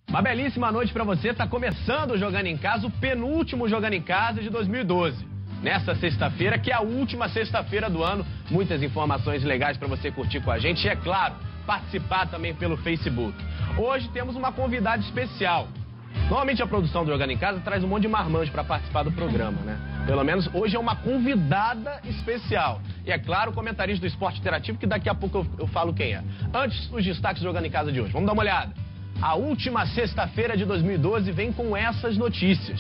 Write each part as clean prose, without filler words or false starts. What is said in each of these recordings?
Uma belíssima noite para você, tá começando o Jogando em Casa, o penúltimo Jogando em Casa de 2012. Nessa sexta-feira, que é a última sexta-feira do ano, muitas informações legais para você curtir com a gente e, é claro, participar também pelo Facebook. Hoje temos uma convidada especial. Normalmente a produção do Jogando em Casa traz um monte de marmanjo para participar do programa, né? Pelo menos hoje é uma convidada especial. E é claro, o comentarista do Esporte Interativo, que daqui a pouco eu falo quem é. Antes, os destaques do Jogando em Casa de hoje. Vamos dar uma olhada. A última sexta-feira de 2012 vem com essas notícias.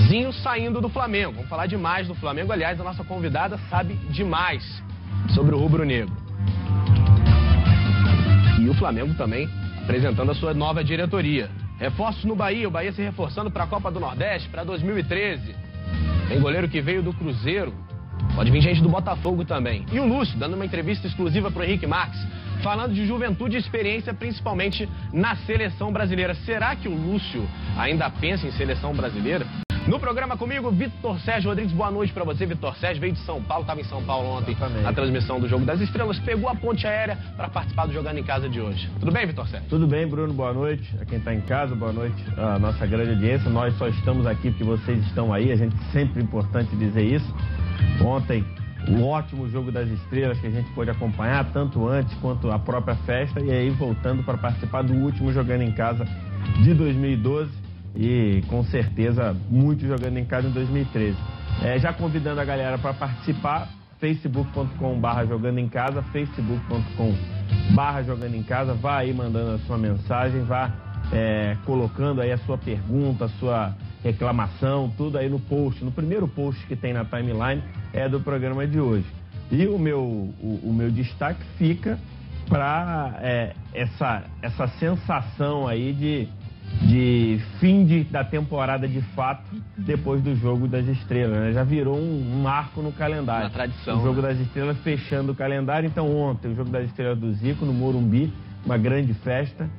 Zinho saindo do Flamengo. Vamos falar demais do Flamengo. Aliás, a nossa convidada sabe demais sobre o rubro-negro. E o Flamengo também apresentando a sua nova diretoria. Reforços no Bahia, o Bahia se reforçando para a Copa do Nordeste, para 2013. Tem goleiro que veio do Cruzeiro, pode vir gente do Botafogo também. E o Lúcio, dando uma entrevista exclusiva para o Henrique Marques, falando de juventude e experiência, principalmente na seleção brasileira. Será que o Lúcio ainda pensa em seleção brasileira? No programa comigo, Vitor Sérgio Rodrigues. Boa noite pra você, Vitor Sérgio. Veio de São Paulo, estava em São Paulo ontem, na transmissão do Jogo das Estrelas. Pegou a ponte aérea para participar do Jogando em Casa de hoje. Tudo bem, Vitor Sérgio? Tudo bem, Bruno. Boa noite. A quem está em casa, boa noite à nossa grande audiência. Nós só estamos aqui porque vocês estão aí. A gente sempre é importante dizer isso. Ontem, o ótimo Jogo das Estrelas que a gente pôde acompanhar, tanto antes quanto a própria festa. E aí, voltando para participar do último Jogando em Casa de 2012. E com certeza muito Jogando em Casa em 2013. Já convidando a galera para participar, facebook.com/jogando em casa, facebook.com/jogando em casa, vá aí mandando a sua mensagem, vá colocando aí a sua pergunta, a sua reclamação, tudo aí no post, no primeiro post que tem na timeline do programa de hoje. E o meu destaque fica para essa sensação aí de fim da temporada de fato, depois do Jogo das Estrelas, né? Já virou um marco no calendário. Uma tradição. O Jogo das Estrelas fechando o calendário. Então ontem, o Jogo das Estrelas do Zico, no Morumbi, uma grande festa.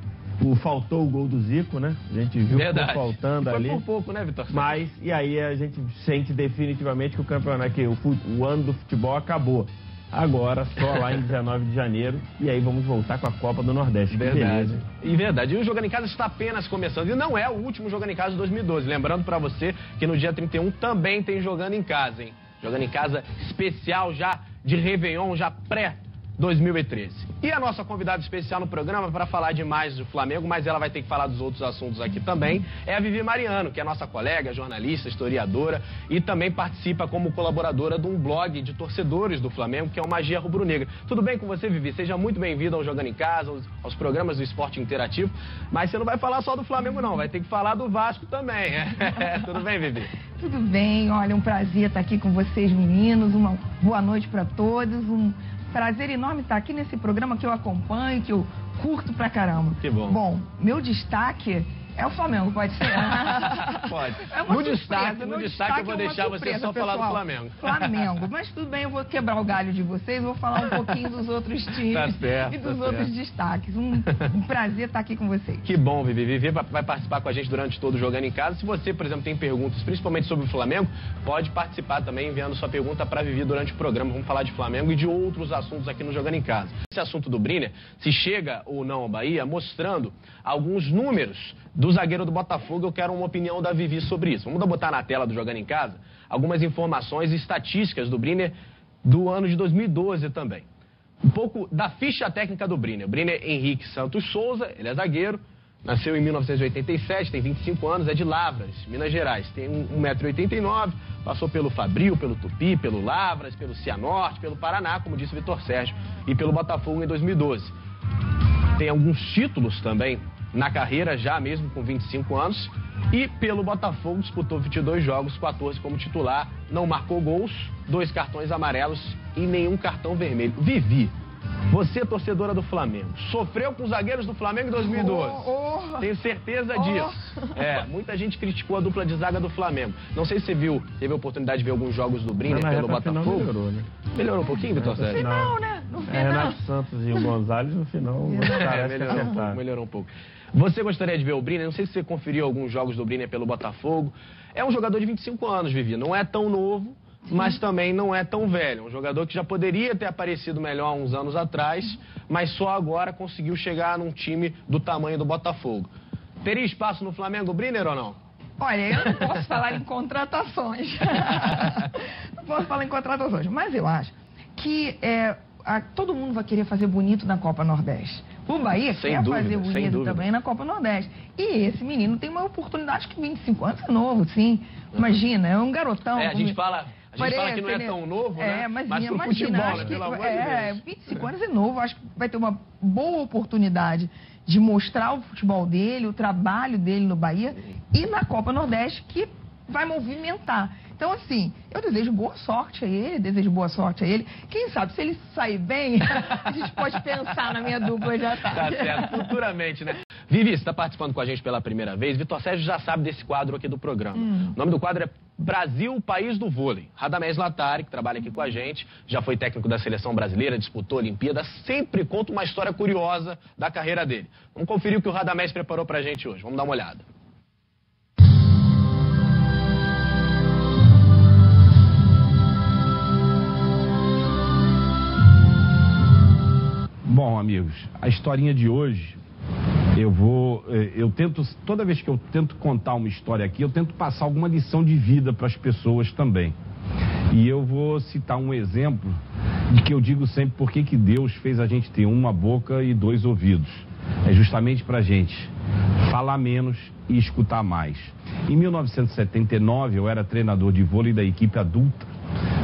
Faltou o gol do Zico, né? A gente viu que ficou faltando ali. Foi por pouco, né, Vitor? Mas, e aí a gente sente definitivamente que o campeonato, que o ano do futebol acabou. Agora, só lá em 19 de janeiro, e aí vamos voltar com a Copa do Nordeste. Verdade. E verdade. E o Jogando em Casa está apenas começando. E não é o último Jogando em Casa de 2012. Lembrando para você que no dia 31 também tem Jogando em Casa, hein? Jogando em Casa especial já de Réveillon, já pré-2013. E a nossa convidada especial no programa para falar demais do Flamengo, mas ela vai ter que falar dos outros assuntos aqui também, é a Vivi Mariano, que é nossa colega, jornalista, historiadora e também participa como colaboradora de um blog de torcedores do Flamengo, que é o Magia Rubro-Negra. Tudo bem com você, Vivi? Seja muito bem-vinda ao Jogando em Casa, aos programas do Esporte Interativo, mas você não vai falar só do Flamengo não, vai ter que falar do Vasco também. Tudo bem, Vivi? Tudo bem, olha, um prazer estar aqui com vocês, meninos, uma boa noite para todos, um prazer enorme estar aqui nesse programa que eu acompanho, que eu curto pra caramba. Que bom. Bom, meu destaque é o Flamengo, pode ser? Pode. É uma no surpresa, destaque eu vou deixar você só falar do Flamengo. Flamengo. Mas tudo bem, eu vou quebrar o galho de vocês, vou falar um pouquinho dos outros times e dos outros destaques. Um prazer estar aqui com vocês. Que bom, Vivi. Vivi vai participar com a gente durante todo o Jogando em Casa. Se você, por exemplo, tem perguntas, principalmente sobre o Flamengo, pode participar também enviando sua pergunta para Vivi durante o programa. Vamos falar de Flamengo e de outros assuntos aqui no Jogando em Casa. Esse assunto do Brenner, se chega ou não ao Bahia, mostrando alguns números do zagueiro do Botafogo. Eu quero uma opinião da Vivi sobre isso. Vamos botar na tela do Jogando em Casa algumas informações e estatísticas do Brenner do ano de 2012 também. Um pouco da ficha técnica do Brenner. Brenner Henrique Santos Souza, ele é zagueiro, nasceu em 1987, tem 25 anos, é de Lavras, Minas Gerais. Tem 1,89 m, passou pelo Fabril, pelo Tupi, pelo Lavras, pelo Cianorte, pelo Paraná, como disse o Vitor Sérgio, e pelo Botafogo em 2012. Tem alguns títulos também na carreira, já mesmo com 25 anos, e pelo Botafogo disputou 22 jogos, 14 como titular, não marcou gols, 2 cartões amarelos e nenhum cartão vermelho. Vivi, você, torcedora do Flamengo, sofreu com os zagueiros do Flamengo em 2012. Tenho certeza disso. Muita gente criticou a dupla de zaga do Flamengo. Não sei se você teve a oportunidade de ver alguns jogos do Brenner pelo Botafogo. Melhorou, né? Melhorou um pouquinho, Vitor Sérgio? No final, né? No final. Renato Santos e o Gonzalez no final melhorou um pouco. Você gostaria de ver o Brenner? Não sei se você conferiu alguns jogos do Brenner pelo Botafogo. É um jogador de 25 anos, Vivi. Não é tão novo, mas também não é tão velho. Um jogador que já poderia ter aparecido melhor há uns anos atrás, mas só agora conseguiu chegar num time do tamanho do Botafogo. Teria espaço no Flamengo, Brenner, ou não? Olha, eu não posso falar em contratações. Não posso falar em contratações, mas eu acho que todo mundo vai querer fazer bonito na Copa Nordeste. O Bahia quer fazer bonito também na Copa Nordeste. E esse menino tem uma oportunidade que 25 anos é novo, sim. Imagina, é um garotão. A gente fala que não é tão novo, né? Mas pro imagina, futebol, acho né? que Pelo amor de Deus. 25 anos é novo, acho que vai ter uma boa oportunidade de mostrar o futebol dele, o trabalho dele no Bahia e na Copa Nordeste, que vai movimentar. Então, assim, eu desejo boa sorte a ele, Quem sabe, se ele sair bem, a gente pode pensar na minha dupla já tá. Tá certo, futuramente, né? Vivi, você está participando com a gente pela primeira vez. Vitor Sérgio já sabe desse quadro aqui do programa. O nome do quadro é Brasil, País do Vôlei. Radamés Latari, que trabalha aqui com a gente, já foi técnico da seleção brasileira, disputou a Olimpíada, sempre conta uma história curiosa da carreira dele. Vamos conferir o que o Radamés preparou pra gente hoje. Vamos dar uma olhada. Bom, amigos, a historinha de hoje, toda vez que eu tento contar uma história aqui, eu tento passar alguma lição de vida para as pessoas também. E eu vou citar um exemplo de que eu digo sempre por que Deus fez a gente ter uma boca e 2 ouvidos. É justamente para a gente falar menos e escutar mais. Em 1979, eu era treinador de vôlei da equipe adulta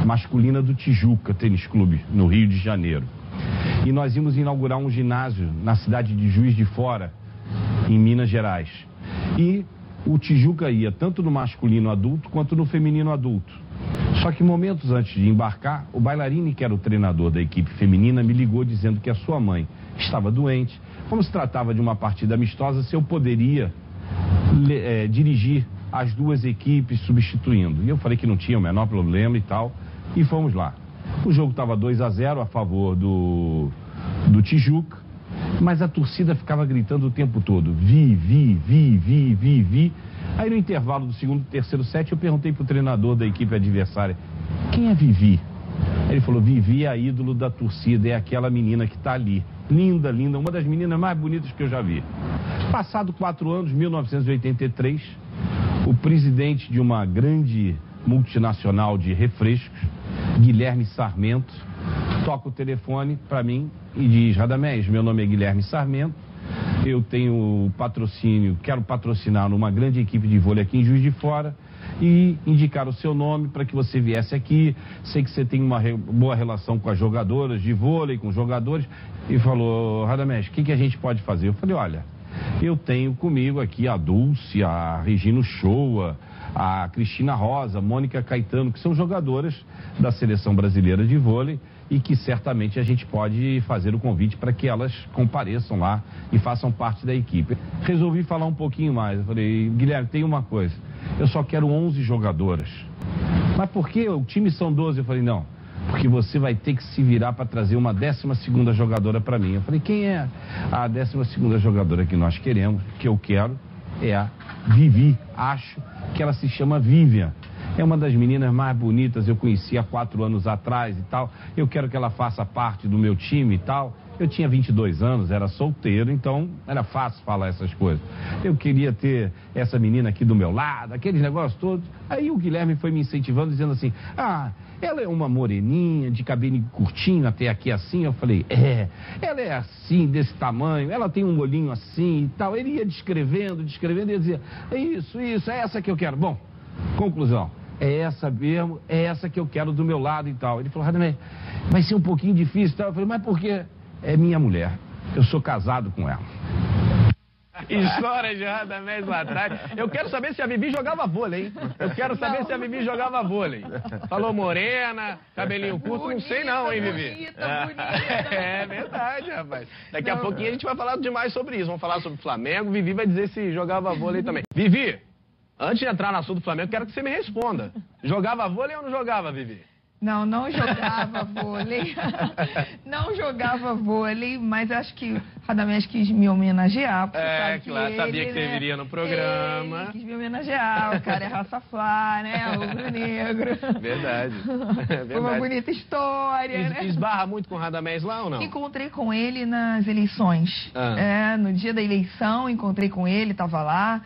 masculina do Tijuca Tênis Clube, no Rio de Janeiro. E nós íamos inaugurar um ginásio na cidade de Juiz de Fora, em Minas Gerais. E o Tijuca ia tanto no masculino adulto quanto no feminino adulto. Só que momentos antes de embarcar, o bailarino, que era o treinador da equipe feminina, me ligou dizendo que a sua mãe estava doente. Como se tratava de uma partida amistosa, se eu poderia dirigir as 2 equipes substituindo. E eu falei que não tinha o menor problema e tal, e fomos lá. O jogo estava 2-0 a favor do Tijuca, mas a torcida ficava gritando o tempo todo, Vi. Aí no intervalo do segundo e terceiro set, eu perguntei pro treinador da equipe adversária, quem é Vivi? Aí ele falou, Vivi é a ídolo da torcida, é aquela menina que está ali. Linda, uma das meninas mais bonitas que eu já vi. Passado 4 anos, 1983, o presidente de uma grande multinacional de refrescos, Guilherme Sarmento, toca o telefone para mim e diz, Radamés, meu nome é Guilherme Sarmento, eu tenho patrocínio, quero patrocinar numa grande equipe de vôlei aqui em Juiz de Fora e indicar o seu nome para que você viesse aqui. Sei que você tem uma boa relação com as jogadoras de vôlei, com os jogadores. E falou, Radamés, o que a gente pode fazer? Eu falei, olha, eu tenho comigo aqui a Dulce, a Regina Uchoa, a Cristina Rosa, a Mônica Caetano, que são jogadoras da seleção brasileira de vôlei e que certamente a gente pode fazer o convite para que elas compareçam lá e façam parte da equipe. Resolvi falar um pouquinho mais. Eu falei, Guilherme, tem uma coisa, eu só quero 11 jogadoras. Mas por que? O time são 12. Eu falei, não, porque você vai ter que se virar para trazer uma 12ª jogadora para mim. Eu falei, quem é a 12ª jogadora que nós queremos, que eu quero? É a Vivi, acho que ela se chama Vivian. É uma das meninas mais bonitas, eu conheci há 4 anos atrás e tal. Eu quero que ela faça parte do meu time e tal. Eu tinha 22 anos, era solteiro, então era fácil falar essas coisas. Eu queria ter essa menina aqui do meu lado, aqueles negócios todos. Aí o Guilherme foi me incentivando, dizendo assim, ela é uma moreninha, de cabelo curtinho até aqui assim. Eu falei, ela é assim, desse tamanho, ela tem um olhinho assim e tal. Ele ia descrevendo, e ia dizer, é isso, é essa que eu quero. Bom, conclusão, é essa mesmo, é essa que eu quero do meu lado e tal. Ele falou, Radamés, vai ser um pouquinho difícil e tal. Eu falei, mas por quê? É minha mulher, eu sou casado com ela. História de Radamés Latari. Eu quero saber se a Vivi jogava vôlei, hein? Eu quero saber se a Vivi jogava vôlei. Falou morena, cabelinho curto, não sei não, hein, Vivi? Bonita. É verdade, rapaz. Daqui a pouquinho a gente vai falar demais sobre isso. Vamos falar sobre o Flamengo, Vivi vai dizer se jogava vôlei também. Vivi, antes de entrar no assunto do Flamengo, quero que você me responda. Jogava vôlei ou não jogava, Vivi? Não jogava vôlei. Não jogava vôlei, mas acho que o Radamés quis me homenagear. Claro, sabia que você viria no programa. Ele quis me homenagear, o cara é raça flá, né? Rubro-negro. Verdade. Foi uma bonita história, né? Esbarra muito com o Radamés lá ou não? Encontrei com ele nas eleições. No dia da eleição, encontrei com ele, estava lá.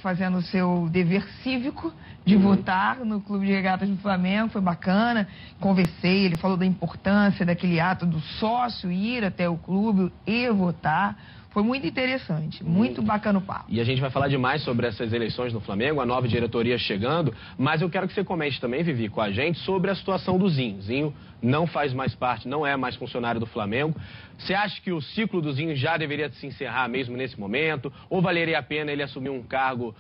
Fazendo o seu dever cívico de votar no Clube de Regatas do Flamengo, foi bacana, conversei, ele falou da importância daquele ato do sócio ir até o clube e votar, foi muito interessante, muito bacana o papo. E a gente vai falar demais sobre essas eleições no Flamengo, a nova diretoria chegando, mas eu quero que você comente também, Vivi, com a gente, sobre a situação do Zinho. Zinho não faz mais parte, não é mais funcionário do Flamengo. Você acha que o ciclo do Zinho já deveria se encerrar mesmo nesse momento? Ou valeria a pena ele assumir um cargo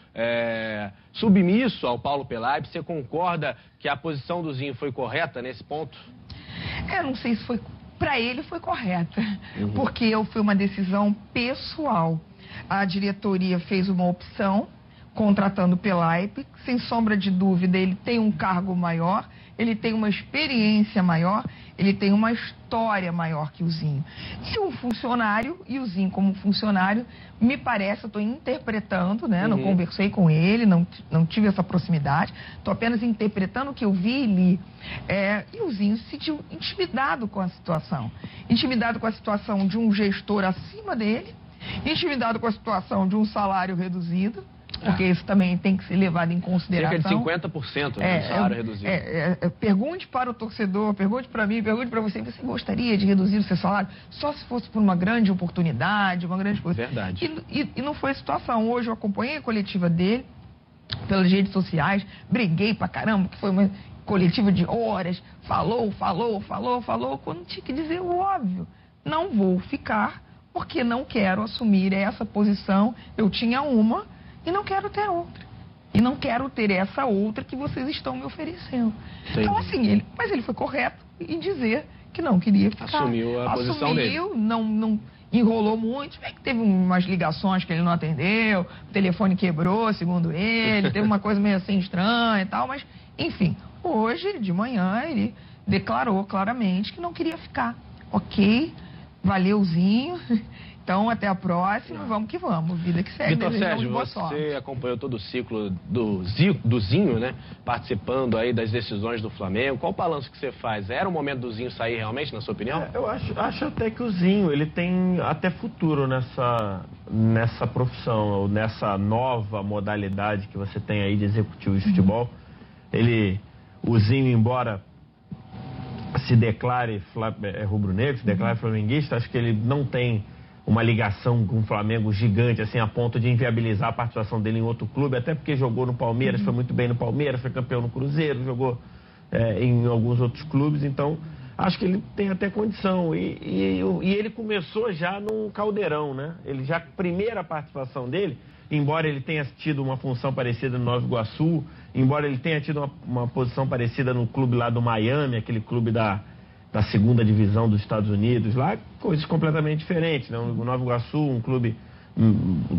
submisso ao Paulo Pelaip? Você concorda que a posição do Zinho foi correta nesse ponto? Não sei se foi... Para ele foi correta, porque foi uma decisão pessoal. A diretoria fez uma opção, contratando o Pelaip, sem sombra de dúvida, ele tem um cargo maior, ele tem uma experiência maior, ele tem uma história maior que o Zinho. Se um funcionário, e o Zinho como funcionário, me parece, eu estou interpretando, né? Não conversei com ele, não tive essa proximidade, estou apenas interpretando o que eu vi e li. E o Zinho se sentiu intimidado com a situação. Intimidado com a situação de um gestor acima dele, intimidado com a situação de um salário reduzido, porque isso também tem que ser levado em consideração. Cerca de 50%, né, do salário reduzido. Pergunte para o torcedor, pergunte para mim, pergunte para você gostaria de reduzir o seu salário? Só se fosse por uma grande oportunidade, uma grande coisa. Verdade. E não foi a situação. Hoje eu acompanhei a coletiva dele pelas redes sociais, briguei pra caramba, que foi uma coletiva de horas, falou, quando tinha que dizer o óbvio. Não vou ficar, porque não quero assumir essa posição. Eu tinha uma e não quero ter outra. E não quero ter essa outra que vocês estão me oferecendo. Sim. Então, assim, mas ele foi correto em dizer que não queria ficar. Assumiu a posição dele. Não enrolou muito. Bem que teve umas ligações que ele não atendeu, o telefone quebrou, segundo ele, teve uma coisa meio assim estranha e tal, mas, enfim, hoje, de manhã, ele declarou claramente que não queria ficar. Ok, valeuzinho. Então, até a próxima, vamos que vamos, vida que segue. Vitor Sérgio, você acompanhou todo o ciclo do Zinho, né? Participando aí das decisões do Flamengo. Qual o balanço que você faz? Era o momento do Zinho sair realmente, na sua opinião? Eu acho até que o Zinho, ele tem até futuro nessa profissão, ou nessa nova modalidade que você tem aí de executivo de futebol. O Zinho, embora se declare rubro-negro, se declare flamenguista, acho que ele não tem uma ligação com o Flamengo gigante, assim, a ponto de inviabilizar a participação dele em outro clube, até porque jogou no Palmeiras, foi muito bem no Palmeiras, foi campeão no Cruzeiro, jogou em alguns outros clubes, então acho que ele tem até condição. E ele começou já no Caldeirão, né? A primeira participação dele, embora ele tenha tido uma função parecida no Nova Iguaçu, embora ele tenha tido uma posição parecida no clube lá do Miami, aquele clube da segunda divisão dos Estados Unidos, lá coisas completamente diferentes, né? O Nova Iguaçu, um clube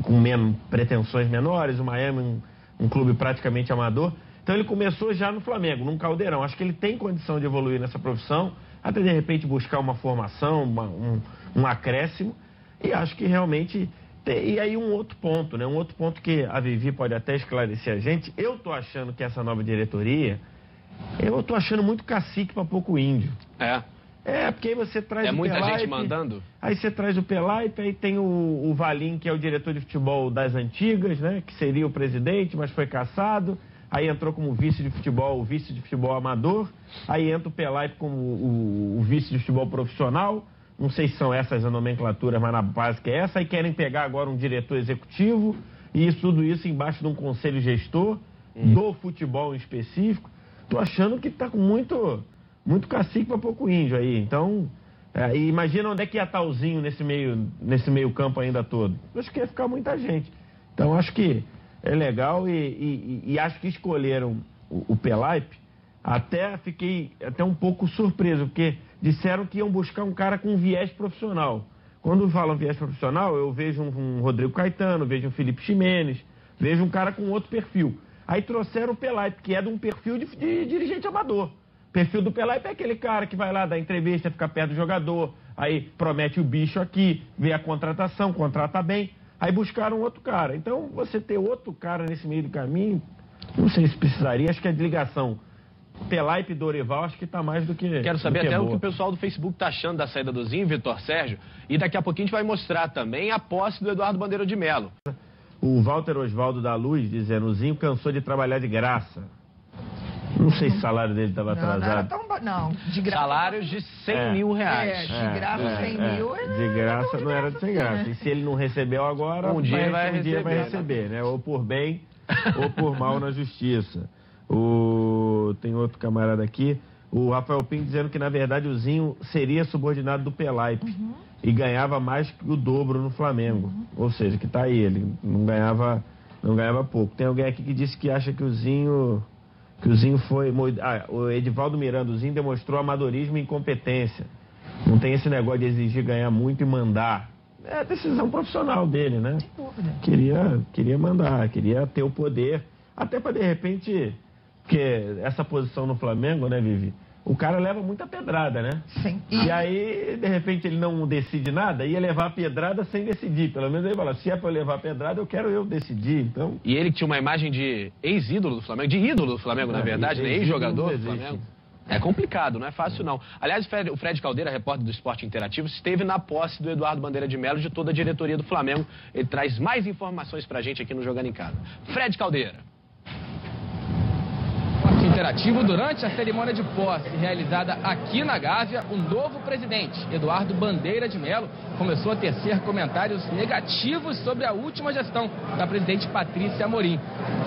com pretensões menores, o Miami, um clube praticamente amador. Então ele começou já no Flamengo, num Caldeirão. Acho que ele tem condição de evoluir nessa profissão, até de repente buscar uma formação, um acréscimo, e acho que realmente... E aí um outro ponto, né? Um outro ponto que a Vivi pode até esclarecer a gente. Eu tô achando que essa nova diretoria... Eu tô achando muito cacique para pouco índio. Porque aí você traz o muita Pelaip, gente mandando? Aí você traz o Pelaip, aí tem o Valim, que é o diretor de futebol das antigas, né? Que seria o presidente, mas foi cassado. Aí entrou como vice de futebol amador. Aí entra o Pelaip como o vice de futebol profissional. Não sei se são essas as nomenclaturas, mas na básica é essa. Aí querem pegar agora um diretor executivo. E tudo isso embaixo de um conselho gestor do futebol em específico. Tô achando que tá com muito cacique para pouco índio aí. Então, imagina onde é que ia estar o Zinho nesse meio campo ainda todo. Acho que ia ficar muita gente. Então, acho que é legal e acho que escolheram o Pelaip. Fiquei até um pouco surpreso, porque disseram que iam buscar um cara com viés profissional. Quando falam viés profissional, eu vejo um Rodrigo Caetano, vejo um Felipe Ximenes, vejo um cara com outro perfil. Aí trouxeram o Pelaip, que é de um perfil de dirigente amador. perfil do Pelaipe é aquele cara que vai lá dar entrevista, fica perto do jogador, aí promete o bicho aqui, vê a contratação, contrata bem, aí buscaram outro cara. Então, você ter outro cara nesse meio do caminho, não sei se precisaria, acho que a ligação Pelaipe e Dorival, acho que está mais do que Quero saber até boa. o que o pessoal do Facebook está achando da saída do Zinho, Vitor Sérgio, e daqui a pouquinho a gente vai mostrar também a posse do Eduardo Bandeira de Melo. O Walter Osvaldo da Luz dizendo, o Zinho cansou de trabalhar de graça. Não sei se o salário dele estava atrasado. Não, de graça. Salários de 100 mil reais. De graça 100 mil. De graça não era de sem graça. E se ele não recebeu agora, um dia vai receber, né? Ou por bem, ou por mal na justiça. Tem outro camarada aqui, o Rafael Pinto, dizendo que na verdade o Zinho seria subordinado do Pelaipe e ganhava mais que o dobro no Flamengo. Ou seja, que tá aí, ele não ganhava pouco. Tem alguém aqui que disse que acha que o Zinho foi... o Edivaldo Miranda, o Zinho demonstrou amadorismo e incompetência. Não tem esse negócio de exigir ganhar muito e mandar. É a decisão profissional dele, né? Queria mandar, queria ter o poder, até para de repente... Porque essa posição no Flamengo, né, Vivi? O cara leva muita pedrada, né? Sim. E aí, de repente, ele não decide nada, ia levar a pedrada sem decidir. Pelo menos ele fala, se é pra eu levar a pedrada, eu quero eu decidir, então... E ele tinha uma imagem de ex-ídolo do Flamengo, de ídolo do Flamengo, na verdade, né? Ex-jogador do Flamengo. É complicado, não é fácil não. Aliás, o Fred Caldeira, repórter do Esporte Interativo, esteve na posse do Eduardo Bandeira de Melo e de toda a diretoria do Flamengo. Ele traz mais informações pra gente aqui no Jogando em Casa. Fred Caldeira. Interativo, durante a cerimônia de posse realizada aqui na Gávea, o novo presidente, Eduardo Bandeira de Melo, começou a tecer comentários negativos sobre a última gestão da presidente Patrícia Amorim.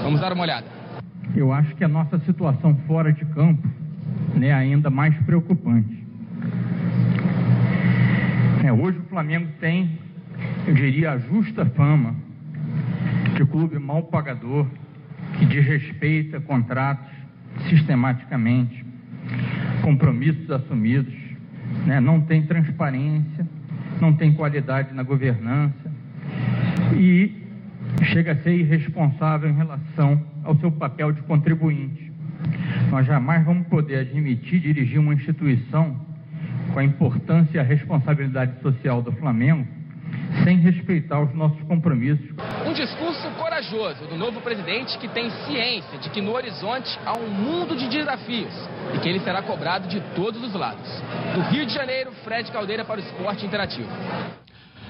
Vamos dar uma olhada. Eu acho que a nossa situação fora de campo é ainda mais preocupante. Hoje o Flamengo tem, eu diria, a justa fama de clube mal pagador, que desrespeita contratos sistematicamente, compromissos assumidos, não tem transparência, não tem qualidade na governança e chega a ser irresponsável em relação ao seu papel de contribuinte. Nós jamais vamos poder admitir dirigir uma instituição com a importância e a responsabilidade social do Flamengo sem respeitar os nossos compromissos. Um discurso corajoso do novo presidente que tem ciência de que no horizonte há um mundo de desafios e que ele será cobrado de todos os lados. Do Rio de Janeiro, Fred Caldeira para o Esporte Interativo.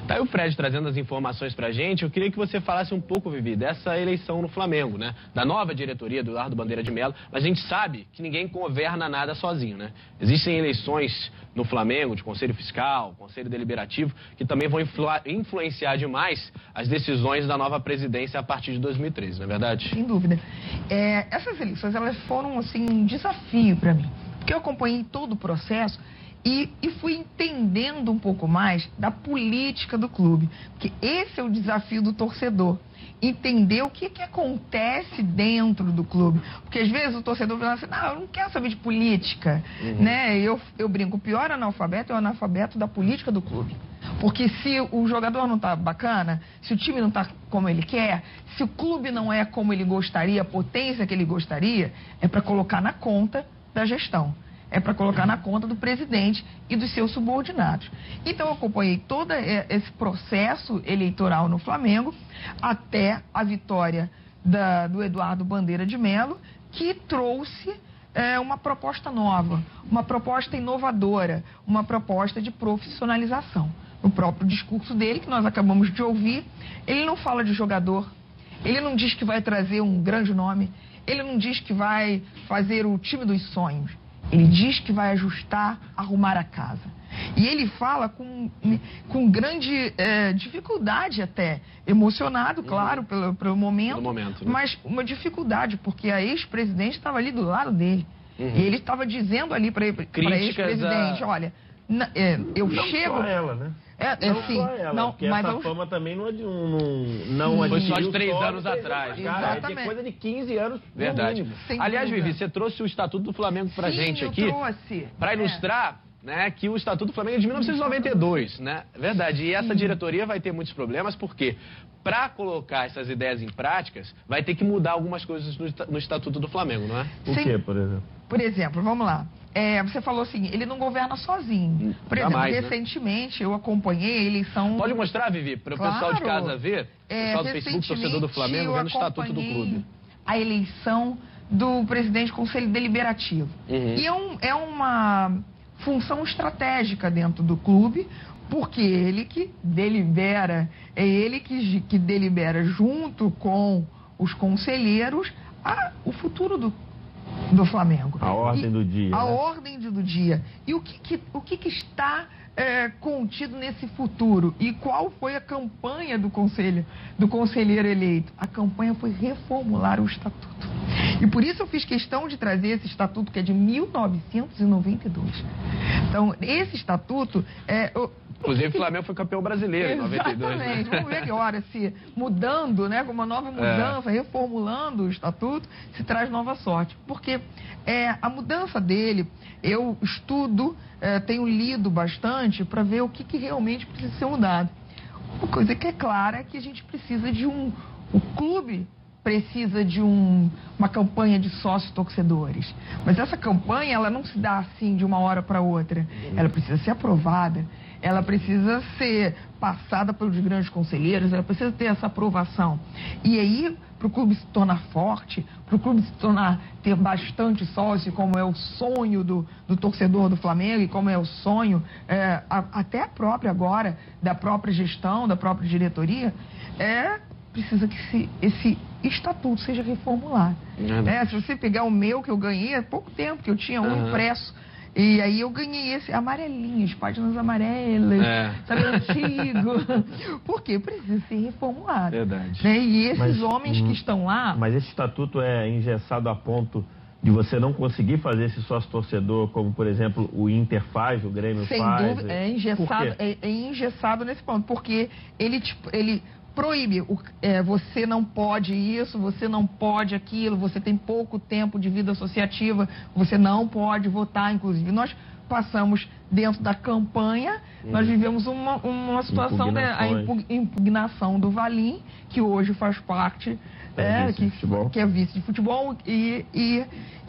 Tá aí o Fred trazendo as informações pra gente. Eu queria que você falasse um pouco, Vivi, dessa eleição no Flamengo, né? Da nova diretoria do Eduardo Bandeira de Melo. Mas a gente sabe que ninguém governa nada sozinho, né? Existem eleições no Flamengo, de Conselho Fiscal, Conselho Deliberativo, que também vão influenciar demais as decisões da nova presidência a partir de 2013, não é verdade? Sem dúvida. Essas eleições, elas foram, assim, um desafio para mim. Porque eu acompanhei todo o processo e fui entendendo um pouco mais da política do clube. Porque esse é o desafio do torcedor. Entender o que acontece dentro do clube. Porque às vezes o torcedor fala assim, não, eu não quero saber de política. Né? Eu brinco, o pior analfabeto é o analfabeto da política do clube. Porque se o jogador não está bacana, se o time não está como ele quer, se o clube não é como ele gostaria, a potência que ele gostaria, é para colocar na conta da gestão. É para colocar na conta do presidente e dos seus subordinados. Então, eu acompanhei todo esse processo eleitoral no Flamengo, até a vitória do Eduardo Bandeira de Melo, que trouxe uma proposta nova, uma proposta inovadora, uma proposta de profissionalização. No próprio discurso dele, que nós acabamos de ouvir, ele não fala de jogador, ele não diz que vai trazer um grande nome, ele não diz que vai fazer o time dos sonhos. Ele diz que vai ajustar, arrumar a casa. E ele fala com grande dificuldade até, emocionado, claro, pelo momento, né? Mas uma dificuldade, porque a ex-presidente estava ali do lado dele. E ele estava dizendo ali para a ex-presidente, olha, eu não chego... Só ela, né? Sim, ela, não, porque mas essa fama também não foi só de 3 anos atrás. Exatamente. É de coisa de 15 anos. Verdade. Aliás, Vivi, você trouxe o Estatuto do Flamengo pra gente aqui. Para ilustrar, né, que o Estatuto do Flamengo é de 1992, né? Verdade. E essa diretoria vai ter muitos problemas, porque para colocar essas ideias em práticas, vai ter que mudar algumas coisas no Estatuto do Flamengo, não é? O que, por exemplo? por exemplo, vamos lá. Você falou assim, ele não governa sozinho. Por exemplo, recentemente eu acompanhei a eleição... Pode mostrar, Vivi, para o pessoal de casa ver? O pessoal do Facebook, torcedor do Flamengo, vendo o estatuto do clube. A eleição do presidente do Conselho Deliberativo. E é uma função estratégica dentro do clube, porque ele que delibera, é ele que delibera junto com os conselheiros o futuro do Flamengo. A ordem do dia. A ordem do dia. E o que está contido nesse futuro? E qual foi a campanha do conselheiro eleito? A campanha foi reformular o estatuto. E por isso eu fiz questão de trazer esse estatuto, que é de 1992. Então, esse estatuto... Inclusive, o Flamengo foi campeão brasileiro em 92. Exatamente. Vamos ver agora se mudando, né, com uma nova mudança, reformulando o estatuto, se traz nova sorte. Porque a mudança dele, eu estudo, tenho lido bastante para ver o que realmente precisa ser mudado. Uma coisa que é clara é que a gente precisa de o clube precisa de uma campanha de sócios torcedores. Mas essa campanha, ela não se dá assim de uma hora para outra. Ela precisa ser aprovada, ela precisa ser passada pelos grandes conselheiros, ela precisa ter essa aprovação. E aí, para o clube se tornar forte, para o clube ter bastante sócio, como é o sonho do torcedor do Flamengo e como é o sonho até a própria agora, da própria gestão, da própria diretoria, precisa que esse estatuto seja reformulado. Se você pegar o meu, que eu ganhei há pouco tempo, que eu tinha um impresso, e aí eu ganhei esse amarelinho, as páginas amarelas, sabe, antigo. Por quê? Precisa ser reformulado. Verdade. Né? E esses homens que estão lá... Mas esse estatuto é engessado a ponto de você não conseguir fazer esse sócio-torcedor, como, por exemplo, o Inter faz, o Grêmio faz? Sem dúvida, é engessado nesse ponto, porque ele proíbe, você não pode isso, você não pode aquilo, você tem pouco tempo de vida associativa, você não pode votar, inclusive. Nós passamos dentro da campanha, nós vivemos uma situação da impugnação do Valim, que hoje faz parte, que é vice de futebol, e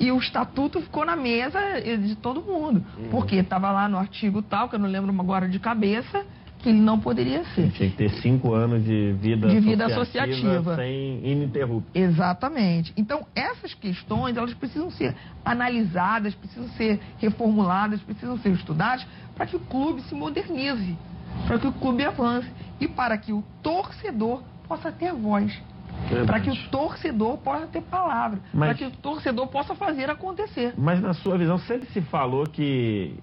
o estatuto ficou na mesa de todo mundo, porque estava lá no artigo tal, que eu não lembro agora de cabeça, que ele não poderia ser. Tinha que ter 5 anos de vida associativa sem ininterrupto. Exatamente. Então, essas questões, elas precisam ser analisadas, precisam ser reformuladas, precisam ser estudadas para que o clube se modernize, para que o clube avance e para que o torcedor possa ter voz. Para que o torcedor possa ter palavra, para que o torcedor possa fazer acontecer. Mas, na sua visão, sempre se falou que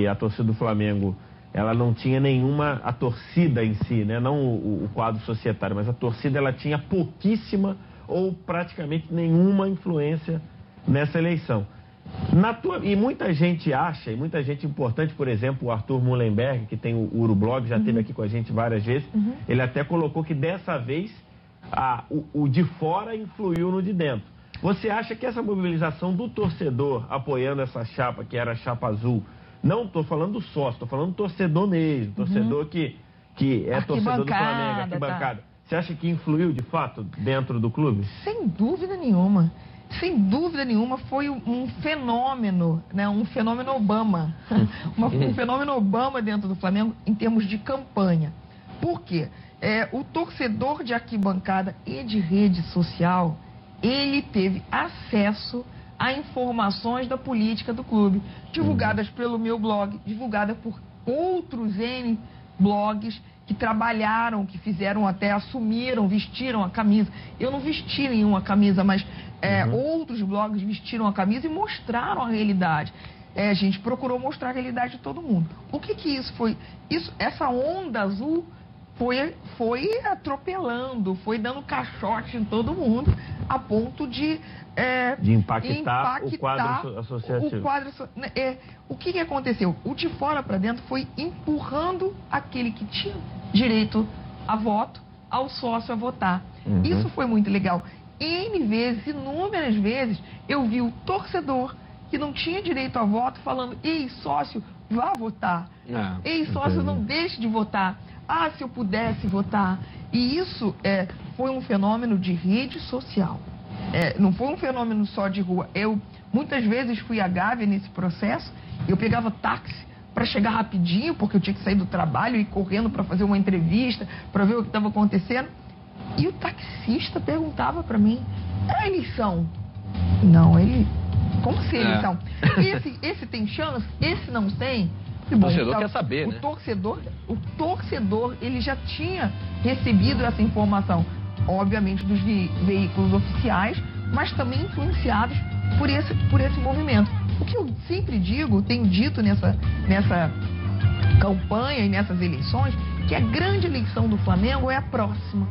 a torcida do Flamengo, ela não tinha nenhuma, a torcida em si, né? Não o quadro societário, mas a torcida, ela tinha pouquíssima ou praticamente nenhuma influência nessa eleição. E muita gente acha, e muita gente importante, por exemplo, o Arthur Mullenberg, que tem o Urublog, já esteve aqui com a gente várias vezes, ele até colocou que dessa vez o de fora influiu no de dentro. Você acha que essa mobilização do torcedor apoiando essa chapa, que era a chapa azul, não estou falando do sócio, estou falando do torcedor mesmo, torcedor que é torcedor do Flamengo, arquibancada. Você acha que influiu, de fato, dentro do clube? Sem dúvida nenhuma. Sem dúvida nenhuma, foi um fenômeno, né? Um fenômeno Obama. Um fenômeno Obama dentro do Flamengo em termos de campanha. Por quê? O torcedor de arquibancada e de rede social, ele teve acesso a informações da política do clube, divulgadas pelo meu blog, divulgadas por outros N blogs que trabalharam, que fizeram até, assumiram, vestiram a camisa. Eu não vesti nenhuma camisa, mas outros blogs vestiram a camisa e mostraram a realidade. A gente procurou mostrar a realidade de todo mundo. O que isso foi? Essa onda azul foi atropelando, foi dando caixote em todo mundo, a ponto de impactar o quadro associativo. O que aconteceu? O de fora para dentro foi empurrando aquele que tinha direito a voto ao sócio a votar. Isso foi muito legal. Inúmeras vezes, eu vi o torcedor que não tinha direito a voto falando: ei, sócio, vá votar. Ei, sócio, não deixe de votar. Se eu pudesse votar. E isso foi um fenômeno de rede social. Não foi um fenômeno só de rua. Muitas vezes fui a Gávea nesse processo, eu pegava táxi para chegar rapidinho, porque eu tinha que sair do trabalho e ir correndo para fazer uma entrevista, para ver o que estava acontecendo. E o taxista perguntava para mim, é eleição? Não, ele... Como se eleição? Esse tem chance? Esse não tem? O torcedor quer saber, né? O torcedor, ele já tinha recebido essa informação, obviamente dos veículos oficiais, mas também influenciados por esse movimento. O que eu sempre digo, tenho dito nessa campanha e nessas eleições, que a grande eleição do Flamengo é a próxima.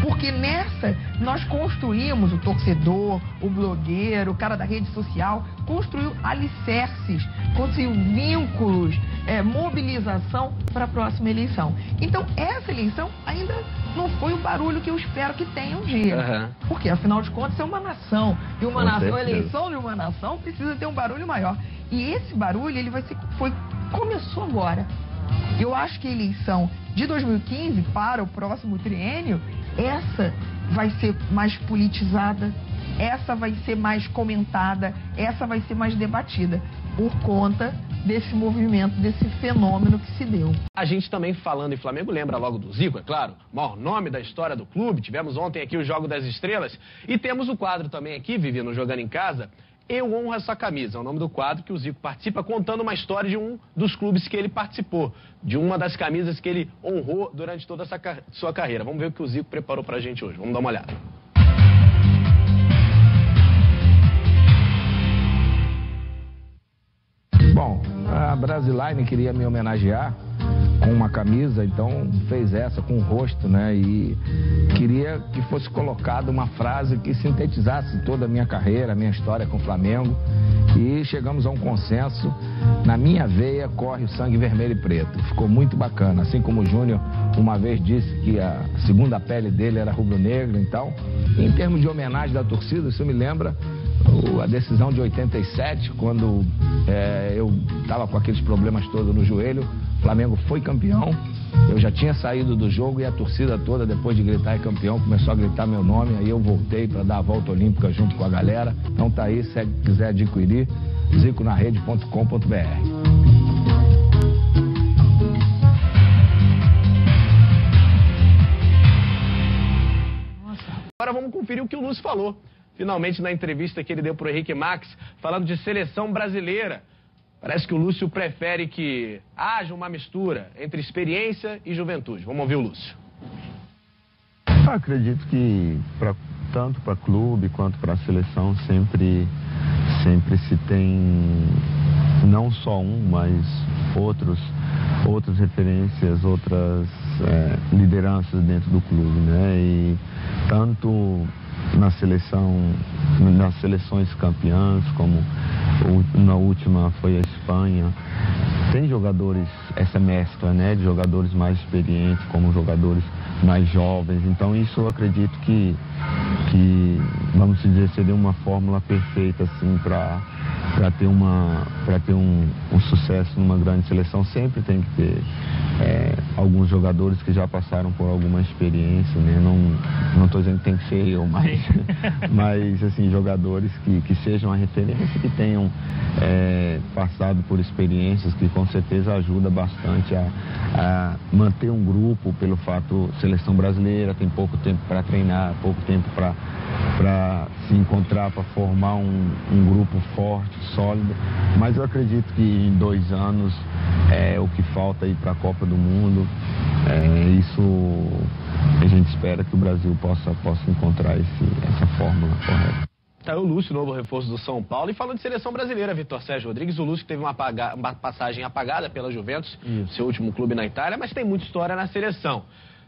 Porque nessa nós construímos, o torcedor, o blogueiro, o cara da rede social, construiu alicerces, construiu vínculos, mobilização para a próxima eleição. Então essa eleição ainda não foi o barulho que eu espero que tenha um dia. Uhum. Porque afinal de contas é uma nação. E uma nação, a eleição de uma nação precisa ter um barulho maior. E esse barulho ele começou agora. Eu acho que a eleição de 2015 para o próximo triênio, essa vai ser mais politizada, essa vai ser mais comentada, essa vai ser mais debatida, por conta desse movimento, desse fenômeno que se deu. A gente também falando em Flamengo, lembra logo do Zico, é claro, o maior nome da história do clube. Tivemos ontem aqui o Jogo das Estrelas e temos o quadro também aqui, Vivi, no Jogando em Casa, Eu Honro Essa Camisa, é o nome do quadro que o Zico participa, contando uma história de um dos clubes que ele participou, de uma das camisas que ele honrou durante toda essa sua carreira. Vamos ver o que o Zico preparou pra gente hoje, vamos dar uma olhada. Bom, a Brasiline queria me homenagear com uma camisa, então fez essa com o rosto, né? E queria que fosse colocada uma frase que sintetizasse toda a minha carreira, a minha história com o Flamengo. E chegamos a um consenso. Na minha veia corre o sangue vermelho e preto. Ficou muito bacana. Assim como o Júnior uma vez disse que a segunda pele dele era rubro-negro, então, em termos de homenagem da torcida, isso me lembra a decisão de 87, quando eu estava com aqueles problemas todos no joelho. O Flamengo foi campeão, eu já tinha saído do jogo e a torcida toda, depois de gritar é campeão, começou a gritar meu nome. Aí eu voltei para dar a volta olímpica junto com a galera. Então tá aí, se quiser adquirir, ziconarede.com.br. Agora vamos conferir o que o Lúcio falou, finalmente na entrevista que ele deu para o Henrique Max, falando de seleção brasileira. Parece que o Lúcio prefere que haja uma mistura entre experiência e juventude. Vamos ouvir o Lúcio. Eu acredito que tanto para clube quanto para a seleção sempre se tem não só um, mas outras referências, outras lideranças dentro do clube, né? E tanto nas seleções campeãs, como na última foi a Espanha, tem jogadores, essa mescla, né, de jogadores mais experientes como jogadores mais jovens. Então isso eu acredito que vamos dizer, seria uma fórmula perfeita assim para ter um sucesso numa grande seleção. Sempre tem que ter alguns jogadores que já passaram por alguma experiência, né? Não estou dizendo que tem que ser eu, mas assim, jogadores que sejam a referência, que tenham passado por experiências, que com certeza ajuda bastante a manter um grupo. Pelo fato, seleção brasileira tem pouco tempo para treinar, pouco tempo para se encontrar, para formar um grupo forte, sólido. Mas eu acredito que em 2 anos é o que falta aí para a Copa do Mundo. Isso a gente espera que o Brasil possa encontrar essa fórmula correta. Tá aí o Lúcio, novo reforço do São Paulo. E falando de seleção brasileira, Vitor Sérgio Rodrigues, o Lúcio que teve uma passagem apagada pela Juventus, seu último clube na Itália, mas tem muita história na seleção.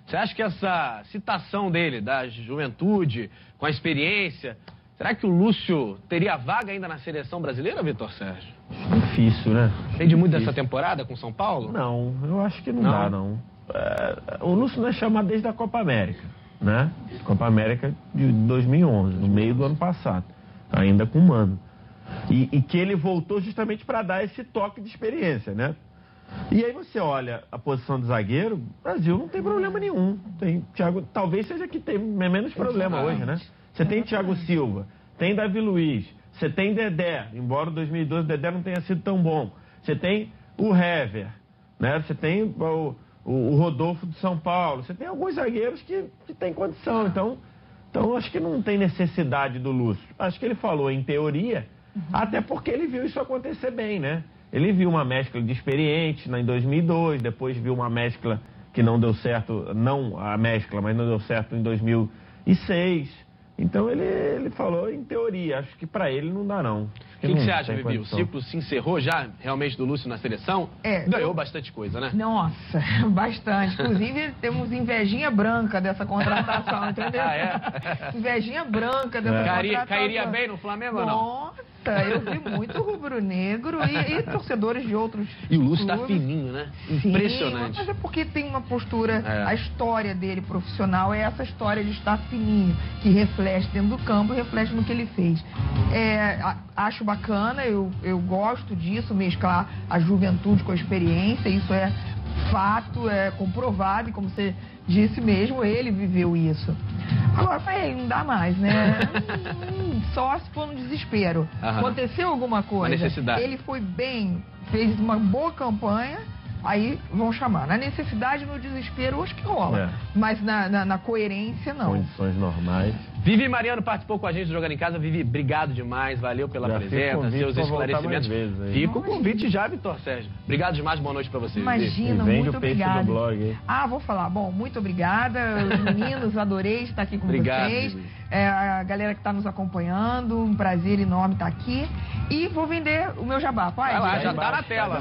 Você acha que essa citação dele, da juventude, com a experiência, será que o Lúcio teria vaga ainda na seleção brasileira, Vitor Sérgio? Difícil, né? Depende muito dessa temporada com São Paulo? Não, eu acho que não dá, não. O Lúcio não é chamado desde a Copa América, né? Copa América de 2011, no meio do ano passado, ainda com o Mano. E que ele voltou justamente para dar esse toque de experiência, né? E aí você olha a posição de zagueiro, o Brasil não tem problema nenhum. Tem Thiago, talvez seja que tem menos problema hoje, né? Você tem Thiago Silva, tem Davi Luiz, Você tem Dedé, embora o 2012 o Dedé não tenha sido tão bom. Você tem o Hever, né? Você tem o Rodolfo de São Paulo. Você tem alguns zagueiros que têm condição. Então, acho que não tem necessidade do Lúcio. Acho que ele falou em teoria, até porque ele viu isso acontecer bem, né? Ele viu uma mescla de experientes em 2002, depois viu uma mescla que não deu certo, não a mescla, mas não deu certo em 2006. Então ele falou em teoria, acho que pra ele não dá não. O que você acha, Vivi? O ciclo se encerrou já, realmente, do Lúcio na seleção? Ganhou bastante coisa, né? Nossa, bastante. Inclusive, temos invejinha branca dessa contratação, entendeu? Ah, é? Invejinha branca dessa contratação. Cairia bem no Flamengo ou não? Nossa, eu vi muito rubro-negro e torcedores de outros E o Lúcio clubes. tá fininho, né? Sim, Impressionante. mas é porque tem uma postura, a história dele profissional é essa história de estar fininho, que reflete dentro do campo e reflete no que ele fez. Acho bacana, eu gosto disso, mesclar a juventude com a experiência, isso é fato, é comprovado, e como você disse mesmo, ele viveu isso. Agora, pra ele não dá mais, né? Só se for no desespero. Aconteceu alguma coisa, uma necessidade. Ele foi bem, fez uma boa campanha, aí vão chamar. Na necessidade, no desespero, acho que rola. Mas na coerência, não. Condições normais. Vivi Mariano participou com a gente do Jogando em Casa. Vivi, obrigado demais, valeu pela presença, seus esclarecimentos. Fica o convite já, Vitor Sérgio. Obrigado demais, boa noite pra vocês. Imagina, muito obrigada. Blog, vou falar. Bom, muito obrigada. Os meninos, adorei estar aqui com vocês. A galera que está nos acompanhando, um prazer enorme estar aqui. E vou vender o meu jabá. Vai lá, já tá na tela.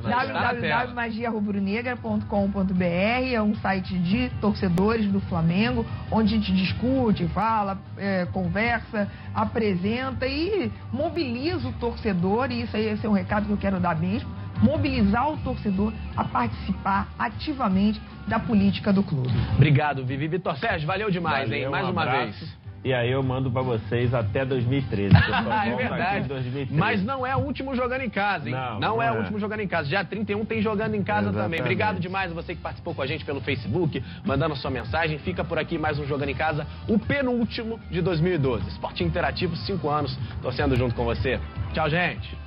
www.magiarubronegra.com.br é um site de torcedores do Flamengo, onde a gente discute, fala, conversa, apresenta e mobiliza o torcedor, e isso aí, esse é um recado que eu quero dar mesmo, mobilizar o torcedor a participar ativamente da política do clube. Obrigado, Vivi. Vitor Sérgio, valeu demais, hein? Mais uma vez. E aí eu mando pra vocês até 2013. É verdade. 2013. Mas não é o último Jogando em Casa, hein? Não é o último Jogando em Casa. Dia 31 tem Jogando em Casa também. Obrigado demais a você que participou com a gente pelo Facebook, mandando a sua mensagem. Fica por aqui mais um Jogando em Casa, o penúltimo de 2012. Esporte Interativo, 5 anos, torcendo junto com você. Tchau, gente.